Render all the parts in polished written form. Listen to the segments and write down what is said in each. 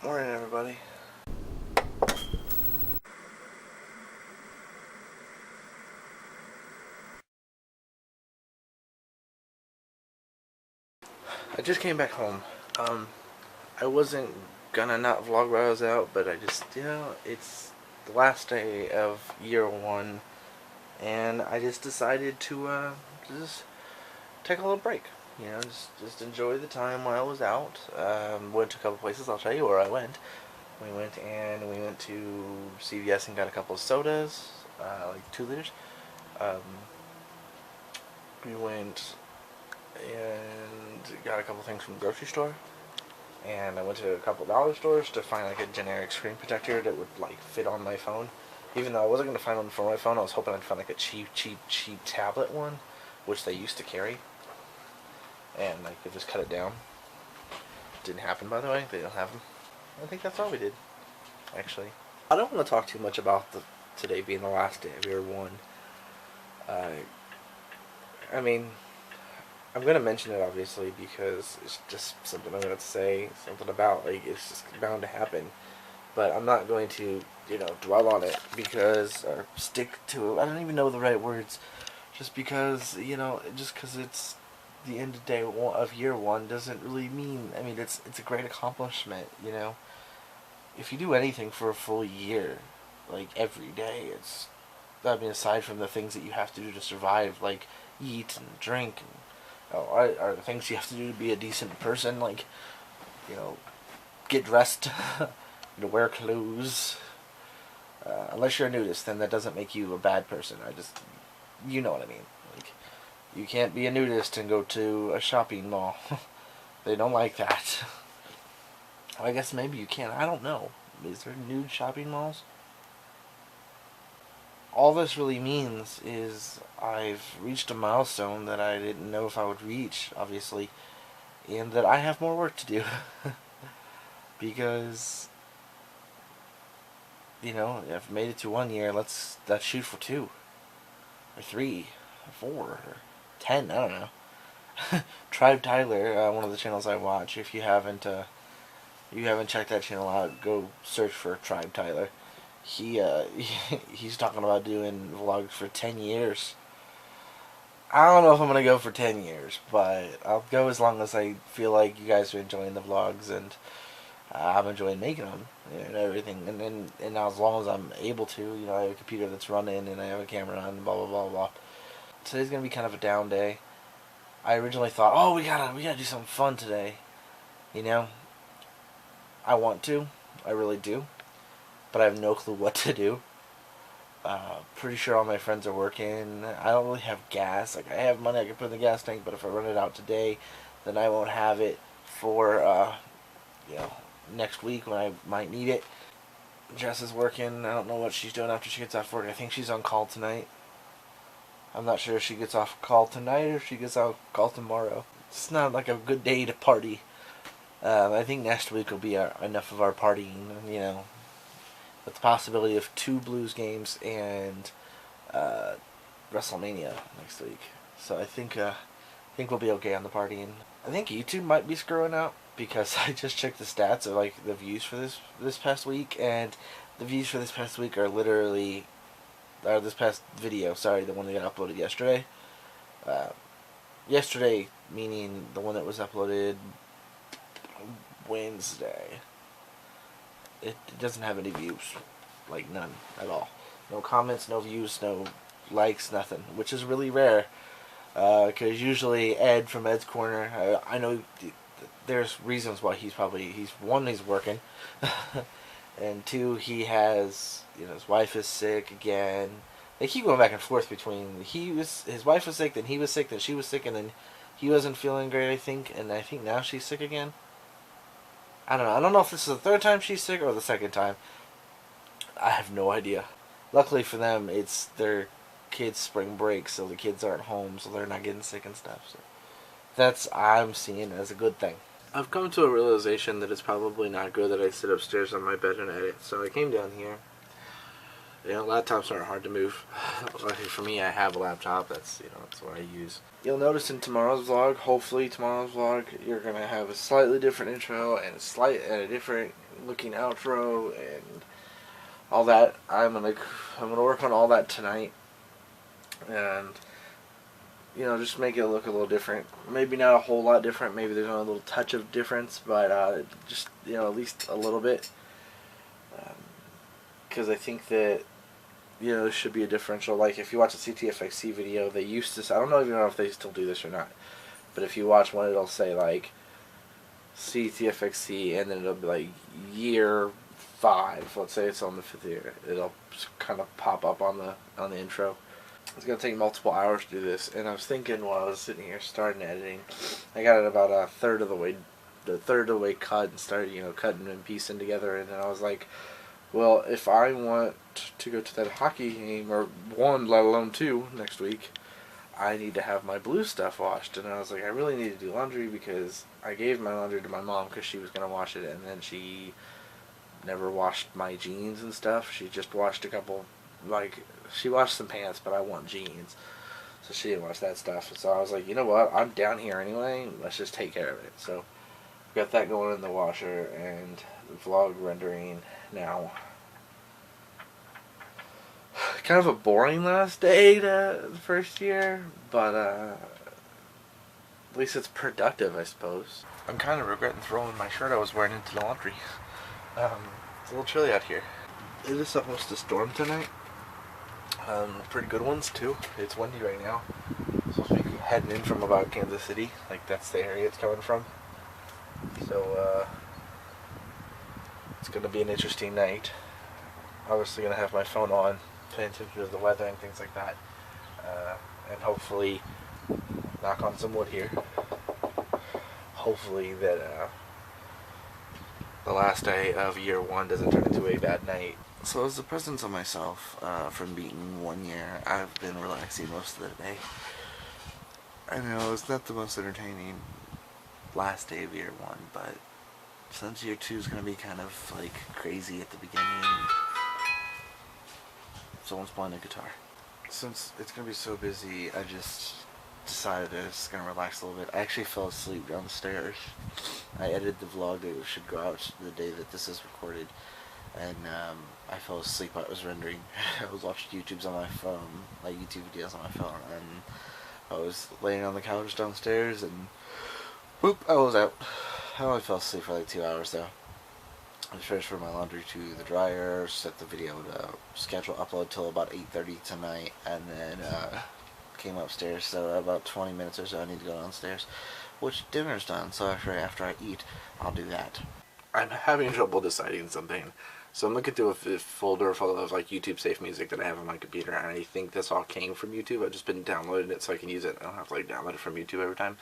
Morning, everybody. I just came back home. I wasn't gonna not vlog while I was out, but I just, it's the last day of year one, and I just decided to just take a little break. Just enjoy the time while I was out. Went to a couple places. I'll tell you where I went. We went to CVS and got a couple of sodas, like 2 liters. Um, we went and got a couple things from the grocery store. And I went to a couple dollar stores to find like a generic screen protector that would like fit on my phone. Even though I wasn't gonna find one for my phone, I was hoping I'd find like a cheap tablet one, which they used to carry, and I could just cut it down. Didn't happen, by the way. They don't have them. I think that's all we did, actually. I don't want to talk too much about today being the last day of year one. I mean, I'm gonna mention it obviously because it's just something I'm gonna say, something about, like, it's just bound to happen. But I'm not going to, dwell on it because, or stick to it. I don't even know the right words. Just because, just because it's the end of day one of year one doesn't really mean. I mean, it's a great accomplishment. If you do anything for a full year, like every day, aside from the things that you have to do to survive, like eat and drink and are the things you have to do to be a decent person, like, get dressed, wear clothes. Unless you're a nudist, then that doesn't make you a bad person. You know what I mean. Like, you can't be a nudist and go to a shopping mall. They don't like that. I guess maybe you can. I don't know. Is there nude shopping malls? All this really means is I've reached a milestone that I didn't know if I would reach, obviously, and that I have more work to do. Because, I've made it to 1 year. Let's shoot for 2, or 3, or 4, or 10. I don't know. Tribe Tyler, one of the channels I watch. If you haven't checked that channel out, go search for Tribe Tyler. He's talking about doing vlogs for 10 years. I don't know if I'm gonna go for 10 years, but I'll go as long as I feel like you guys are enjoying the vlogs and I'm enjoying making them and everything. And as long as I'm able to, I have a computer that's running and I have a camera on and blah blah blah blah. Today's gonna be kind of a down day. I originally thought, oh, we gotta do something fun today. I want to, I really do, but I have no clue what to do. Pretty sure all my friends are working. I don't really have gas. Like, I have money I can put in the gas tank, but if I run it out today, then I won't have it for, next week when I might need it. Jess is working. I don't know what she's doing after she gets off work. I think she's on call tonight. I'm not sure if she gets off call tonight or if she gets off call tomorrow. It's not like a good day to party. I think next week will be enough of our partying, with the possibility of 2 Blues games and WrestleMania next week. So I think we'll be okay on the partying. I think YouTube might be screwing out because I just checked the stats of like the views for this past week, and the views for this past week are literally, or this past video, sorry, the one that got uploaded yesterday. Yesterday meaning the one that was uploaded Wednesday. It doesn't have any views. Like, none at all. No comments, no views, no likes, nothing. Which is really rare. Because usually Ed from Ed's Corner, I know there's reasons why he's one, he's working. And 2, he has, his wife is sick again. They keep going back and forth between his wife was sick, then he was sick, then she was sick, and then he wasn't feeling great, I think. And I think now she's sick again. I don't know. I don't know if this is the 3rd time she's sick or the 2nd time. I have no idea. Luckily for them, it's their kids' spring break, so the kids aren't home, so they're not getting sick and stuff. So I'm seeing as a good thing. I've come to a realization that it's probably not good that I sit upstairs on my bed and edit. So I came down here, You know, laptops aren't hard to move. Luckily for me, I have a laptop. That's that's what I use. You'll notice in tomorrow's vlog, hopefully tomorrow's vlog, you're gonna have a slightly different intro and a different looking outro and all that. I'm gonna work on all that tonight, and just make it look a little different. Maybe not a whole lot different. Maybe there's only a little touch of difference, but just at least a little bit. Because I think that there should be a differential. Like if you watch a CTFXC video, they used to. I don't even know if they still do this or not. But if you watch one, it'll say like CTFXC, and then it'll be like year 5. Let's say it's on the 5th year. It'll kind of pop up on the intro. It's gonna take multiple hours to do this, and I was thinking while I was sitting here starting editing, I got it about a third of the way cut, and started cutting and piecing together, and then I was like, well, if I want to go to that hockey game, or 1, let alone 2, next week, I need to have my blue stuff washed. And I was like, I really need to do laundry, because I gave my laundry to my mom because she was going to wash it, and then she never washed my jeans and stuff. She just washed a couple, she washed some pants, but I want jeans. So she didn't wash that stuff. So I was like, you know what, I'm down here anyway, let's just take care of it. So got that going in the washer, and the vlog rendering now. Kind of a boring last day to the first year, but at least it's productive, I suppose. I'm kind of regretting throwing my shirt I was wearing into the laundry. It's a little chilly out here. It is supposed to storm tonight. Pretty good ones too. It's windy right now. It's supposed to be heading in from about Kansas City. Like that's the area it's coming from. So it's going to be an interesting night. Obviously going to have my phone on, paying attention to the weather and things like that. And hopefully, knock on some wood here, hopefully that the last day of year 1 doesn't turn into a bad night. So as a present of myself, from being 1 year, I've been relaxing most of the day. I know it's not the most entertaining last day of year 1, but since year 2 is going to be kind of like crazy at the beginning, someone's playing a guitar. Since it's going to be so busy, I just decided I was going to relax a little bit. I actually fell asleep downstairs. I edited the vlog that should go out the day that this is recorded, and I fell asleep while I was rendering. I was watching YouTubes on my phone, like YouTube videos on my phone, and I was laying on the couch downstairs, and whoop, I was out. I only fell asleep for like 2 hours though. I transferred my laundry to the dryer, set the video to schedule upload till about 8:30 tonight, and then came upstairs. So about 20 minutes or so I need to go downstairs, which dinner's done, so after I eat, I'll do that. I'm having trouble deciding something. So I'm looking through a folder full of like YouTube safe music that I have on my computer, and I think this all came from YouTube. I've just been downloading it so I can use it. I don't have to like download it from YouTube every time.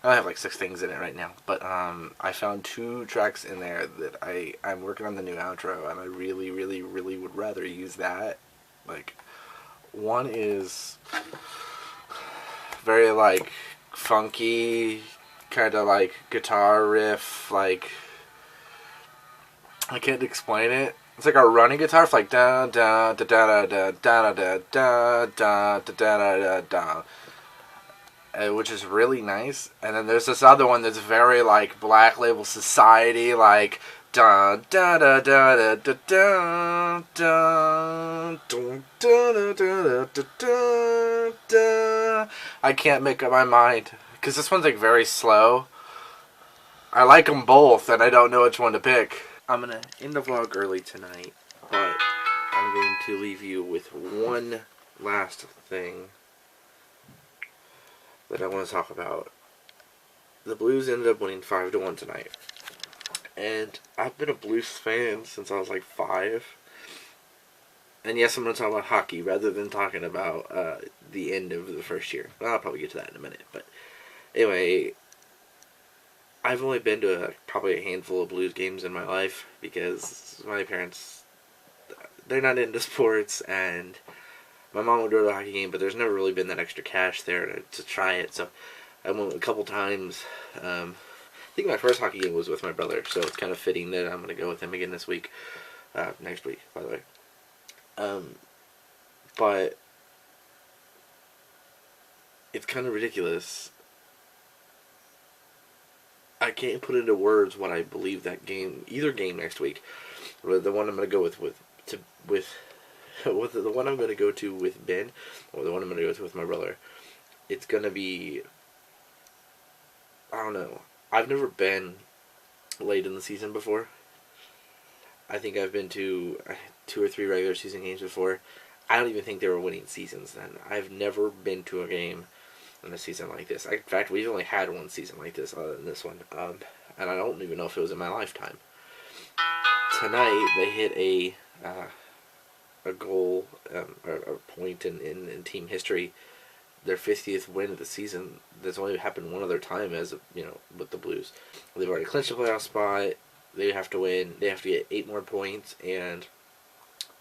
I have like 6 things in it right now, but I found 2 tracks in there that I'm working on the new outro, and I really would rather use that. Like, one is very like funky, kind of like guitar riff, like, I can't explain it. It's like a running guitar, it's like da da da da da da da da da da da da da, which is really nice. And then there's this other one that's very like Black Label Society, like da da da da da da da da da da da. I can't make up my mind because this one's like very slow. I like them both, and I don't know which one to pick. I'm going to end the vlog early tonight, but I'm going to leave you with one last thing that I want to talk about. The Blues ended up winning 5-1 tonight, and I've been a Blues fan since I was like 5. And yes, I'm going to talk about hockey rather than talking about the end of the first year. Well, I'll probably get to that in a minute, but anyway, I've only been to probably a handful of Blues games in my life because my parents, they're not into sports, and my mom would go to a hockey game, but there's never really been that extra cash there to try it, so I went a couple times. I think my first hockey game was with my brother, so it's kind of fitting that I'm going to go with him again this week, next week, by the way. But it's kind of ridiculous. I can't put into words what I believe that game, either game next week, or the one I'm going to go with the one I'm going to go to with Ben, or the one I'm going to go to with my brother. It's going to be, I don't know. I've never been late in the season before. I think I've been to 2 or 3 regular season games before. I don't even think they were winning seasons then. I've never been to a game in a season like this. In fact, we've only had one season like this other than this one. And I don't even know if it was in my lifetime. Tonight, they hit a goal, or a point in team history. Their 50th win of the season. That's only happened one other time, as with the Blues. They've already clinched a playoff spot. They have to win. They have to get 8 more points, and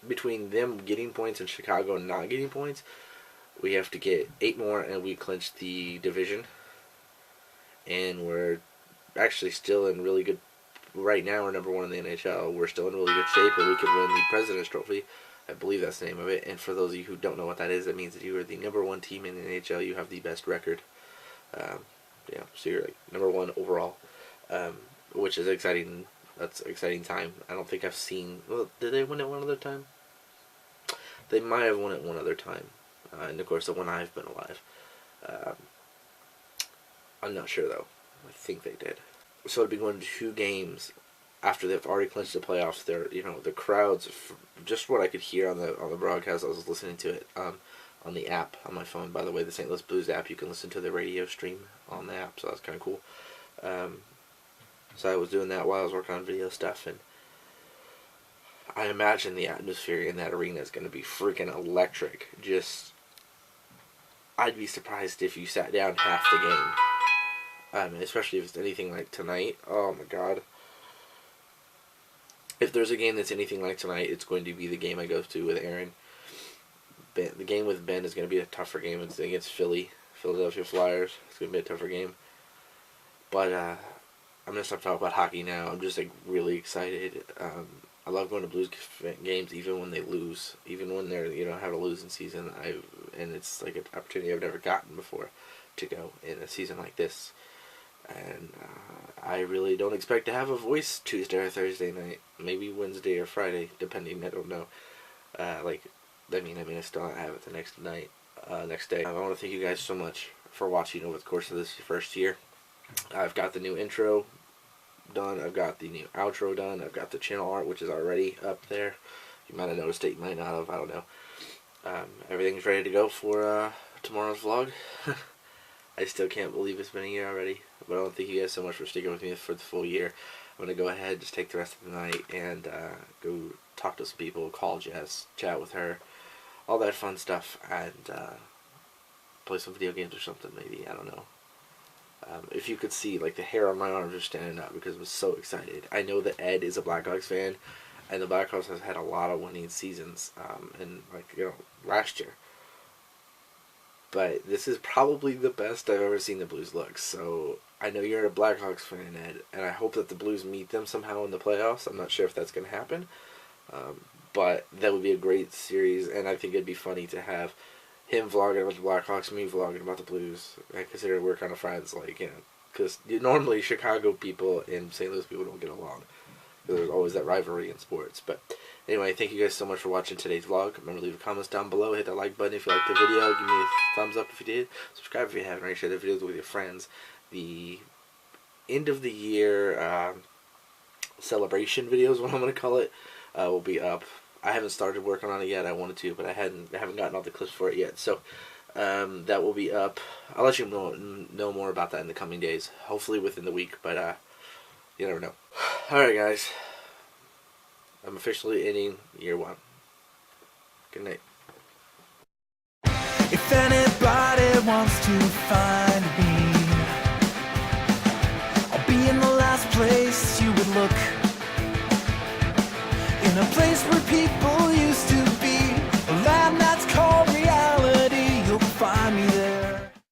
between them getting points and Chicago not getting points, we have to get 8 more, and we clinch the division. And we're actually still in really good. Right now, we're number 1 in the NHL. We're still in really good shape, and we could win the President's Trophy. I believe that's the name of it. And for those of you who don't know what that is, that means that you are the number 1 team in the NHL. You have the best record. So you're like number 1 overall, which is exciting. That's an exciting time. I don't think I've seen. Well, did they win it one other time? They might have won it one other time, and of course the one I've been alive. I'm not sure though. I think they did. So it'd be going to 2 games after they've already clinched the playoffs. They're the crowds. Just what I could hear on the broadcast, I was listening to it on the app on my phone. By the way, the St. Louis Blues app. You can listen to the radio stream on the app, so that's kind of cool. So I was doing that while I was working on video stuff, and I imagine the atmosphere in that arena is going to be freaking electric. I'd be surprised if you sat down half the game. Especially if it's anything like tonight. Oh my god. If there's a game that's anything like tonight, it's going to be the game I go to with Aaron. The game with Ben is going to be a tougher game. It's against Philadelphia Flyers. It's going to be a tougher game. But I'm going to stop talking about hockey now. I'm just really excited. I love going to Blues games even when they lose. Even when they're, have a losing season. And it's like an opportunity I've never gotten before to go in a season like this. And I really don't expect to have a voice Tuesday or Thursday night. Maybe Wednesday or Friday, depending. I don't know. I still don't have it the next day. I want to thank you guys so much for watching over the course of this first year. I've got the new intro done. I've got the new outro done. I've got the channel art, which is already up there. You might have noticed it. You might not have. I don't know. Everything's ready to go for tomorrow's vlog. I still can't believe it's been a year already. But I want to thank you guys so much for sticking with me for the full year. I'm going to go ahead, just take the rest of the night, and go talk to some people, call Jess, chat with her, all that fun stuff, and play some video games or something maybe. I don't know. If you could see, the hair on my arms are standing up because I'm so excited. I know that Ed is a Blackhawks fan, and the Blackhawks has had a lot of winning seasons, last year. But this is probably the best I've ever seen the Blues look. So I know you're a Blackhawks fan, Ed, and I hope that the Blues meet them somehow in the playoffs. I'm not sure if that's going to happen, but that would be a great series, and I think it'd be funny to have him vlogging about the Blackhawks, me vlogging about the Blues. I consider we're kind of friends, because normally Chicago people and St. Louis people don't get along. There's always that rivalry in sports. But anyway, thank you guys so much for watching today's vlog. Remember to leave comments down below. Hit that like button if you liked the video. Give me a thumbs up if you did. Subscribe if you haven't already. Share the videos with your friends. The end of the year celebration videos, what I'm going to call it, will be up. I haven't started working on it yet. I wanted to, but I haven't gotten all the clips for it yet. So that will be up. I'll let you know more about that in the coming days. Hopefully within the week, but you never know. Alright guys, I'm officially ending year 1. Good night. If anybody wants to find me, I'll be in the last place you would look, in a place where people